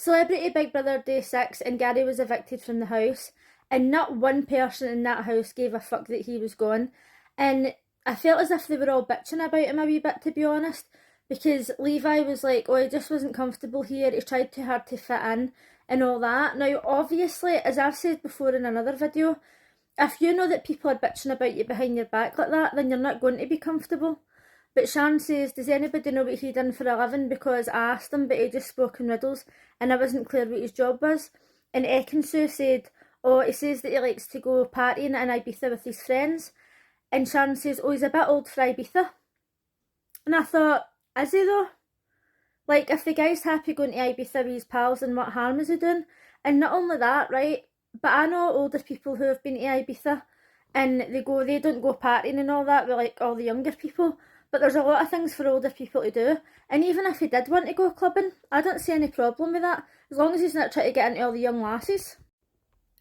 Celebrity Big Brother Day 6 and Gary was evicted from the house, and not one person in that house gave a fuck that he was gone. And I felt as if they were all bitching about him a wee bit, to be honest, because Levi was like, oh, he just wasn't comfortable here, he tried too hard to fit in and all that. Now, obviously, as I've said before in another video, if you know that people are bitching about you behind your back like that, then you're not going to be comfortable. But Shan says, does anybody know what he done for a living? Because I asked him, but he just spoke in riddles, and I wasn't clear what his job was. And Ekin-Su said, oh, he says that he likes to go partying in Ibiza with his friends. And Shan says, oh, he's a bit old for Ibiza. And I thought, is he though? Like, if the guy's happy going to Ibiza with his pals, then what harm is he doing? And not only that, right, but I know older people who have been to Ibiza, and they don't go partying and all that with like all the younger people. But there's a lot of things for older people to do. And even if he did want to go clubbing, I don't see any problem with that, as long as he's not trying to get into all the young lasses.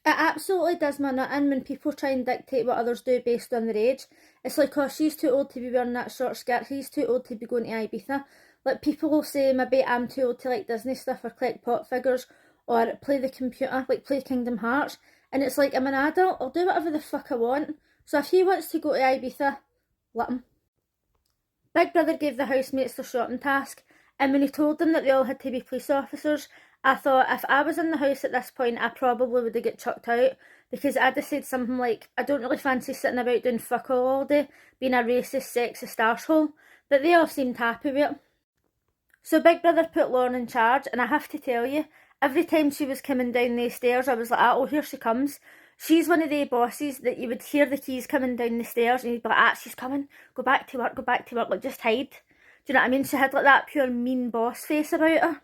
It absolutely does my nut in when people try and dictate what others do based on their age. It's like, oh, she's too old to be wearing that short skirt, he's too old to be going to Ibiza. Like, people will say, maybe I'm too old to like Disney stuff or collect pop figures or play the computer, like play Kingdom Hearts. And it's like, I'm an adult, I'll do whatever the fuck I want. So if he wants to go to Ibiza, let him. Big Brother gave the housemates their shopping task, and when he told them that they all had to be police officers, I thought if I was in the house at this point, I probably would have got chucked out, because I'd have said something like, I don't really fancy sitting about doing fuck all day, being a racist, sexist arsehole, but they all seemed happy with it. So Big Brother put Lauren in charge, and I have to tell you, every time she was coming down the stairs, I was like, oh, here she comes. She's one of the bosses that you would hear the keys coming down the stairs and you'd be like, ah, she's coming, go back to work, like just hide. Do you know what I mean? She had like that pure mean boss face about her.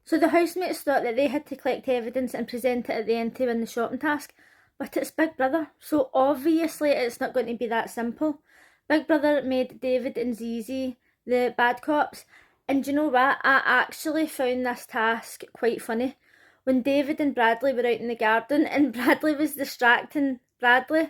So the housemates thought that they had to collect evidence and present it at the end to win the shopping task, but it's Big Brother, so obviously it's not going to be that simple. Big Brother made David and Zizi the bad cops, and do you know what? I actually found this task quite funny. When David and Bradley were out in the garden and Bradley was distracting Bradley,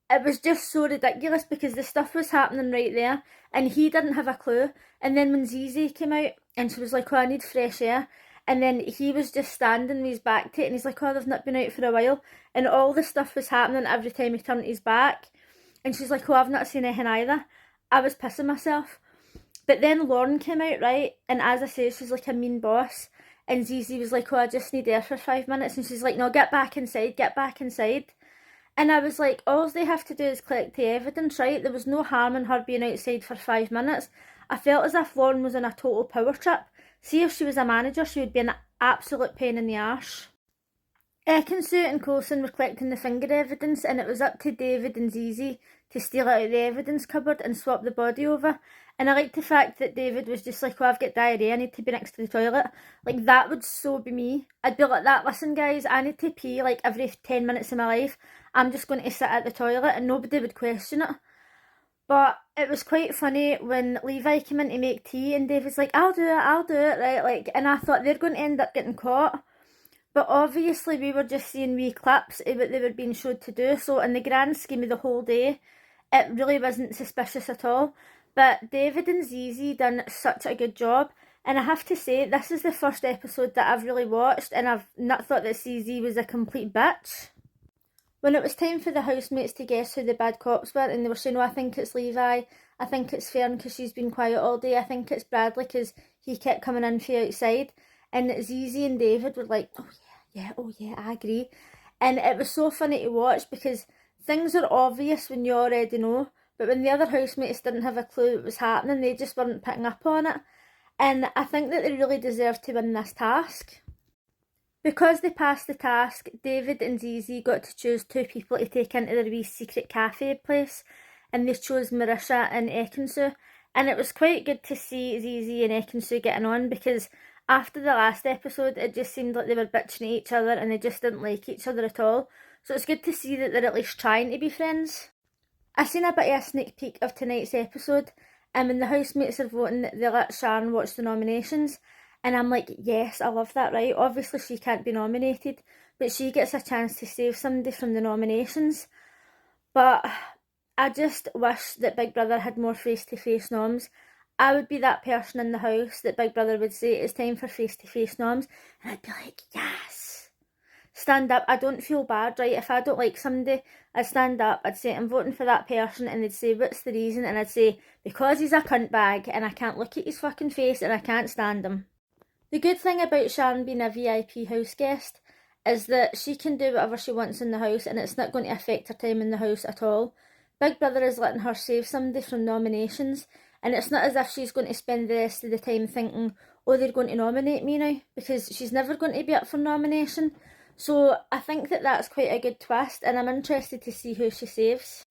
it was just so ridiculous because the stuff was happening right there and he didn't have a clue. And then when Zizi came out and she was like, oh, I need fresh air, and then he was just standing with his back to it and he's like, oh, they've not been out for a while, and all the stuff was happening every time he turned his back, and she's like, oh, I've not seen anything either. I was pissing myself. But then Lauren came out, right, and as I say, she's like a mean boss. And Zizi was like, oh, I just need air for 5 minutes. And she's like, no, get back inside. And I was like, all they have to do is collect the evidence, right? There was no harm in her being outside for 5 minutes. I felt as if Lauren was on a total power trip. See, if she was a manager, she would be an absolute pain in the arse. Ekin-Su and Coulson were collecting the finger evidence, and it was up to David and Zizi to steal it out of the evidence cupboard and swap the body over. And I liked the fact that David was just like, oh, I've got diarrhea, I need to be next to the toilet. Like, that would so be me. I'd be like that, listen guys, I need to pee like every 10 minutes of my life. I'm just going to sit at the toilet and nobody would question it. But it was quite funny when Levi came in to make tea and David's like, I'll do it, right? Like, and I thought they're going to end up getting caught. But obviously we were just seeing wee clips of what they were being showed to do. So in the grand scheme of the whole day, it really wasn't suspicious at all. But David and Zizi done such a good job. And I have to say, this is the first episode that I've really watched and I've not thought that Zizi was a complete bitch. When it was time for the housemates to guess who the bad cops were, and they were saying, oh, I think it's Levi, I think it's Fern because she's been quiet all day, I think it's Bradley because he kept coming in from outside. And Zizi and David were like, oh yeah, I agree. And it was so funny to watch because things are obvious when you already know, but when the other housemates didn't have a clue what was happening, they just weren't picking up on it. And I think that they really deserved to win this task. Because they passed the task, David and Zizi got to choose 2 people to take into their wee secret cafe place, and they chose Marisha and Ekin-Su. And it was quite good to see Zizi and Ekin-Su getting on, because after the last episode, it just seemed like they were bitching at each other and they just didn't like each other at all. So it's good to see that they're at least trying to be friends. I seen a bit of a sneak peek of tonight's episode, and when the housemates are voting, they let Sharon watch the nominations, and I'm like, yes, I love that, right? Obviously she can't be nominated, but she gets a chance to save somebody from the nominations. But I just wish that Big Brother had more face-to-face noms. I would be that person in the house that Big Brother would say, it's time for face-to-face noms, and I'd be like, yes, stand up. I don't feel bad, right? If I don't like somebody, I'd stand up, I'd say, I'm voting for that person, and they'd say, what's the reason? And I'd say, because he's a cunt bag, and I can't look at his fucking face, and I can't stand him. The good thing about Sharon being a VIP house guest is that she can do whatever she wants in the house, and it's not going to affect her time in the house at all. Big Brother is letting her save somebody from nominations, and it's not as if she's going to spend the rest of the time thinking, oh, they're going to nominate me now, because she's never going to be up for nomination. So I think that that's quite a good twist, and I'm interested to see who she saves.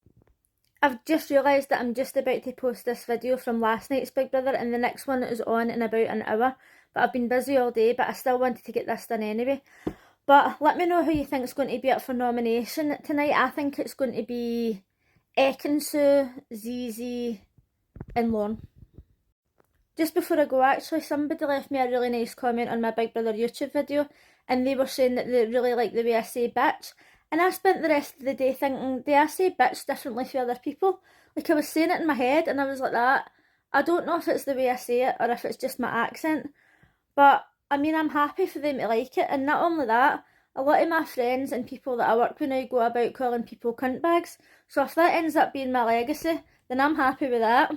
I've just realised that I'm just about to post this video from last night's Big Brother, and the next one is on in about an hour, but I've been busy all day, but I still wanted to get this done anyway. But let me know who you think is going to be up for nomination tonight. I think it's going to be Ekin-Su, Zizi and Lorne. Just before I go, actually, somebody left me a really nice comment on my Big Brother YouTube video, and they were saying that they really like the way I say bitch. And I spent the rest of the day thinking, do I say bitch differently for other people? Like, I was saying it in my head, and I was like that. I don't know if it's the way I say it, or if it's just my accent. But, I mean, I'm happy for them to like it, and not only that, a lot of my friends and people that I work with now go about calling people cunt bags. So if that ends up being my legacy, then I'm happy with that.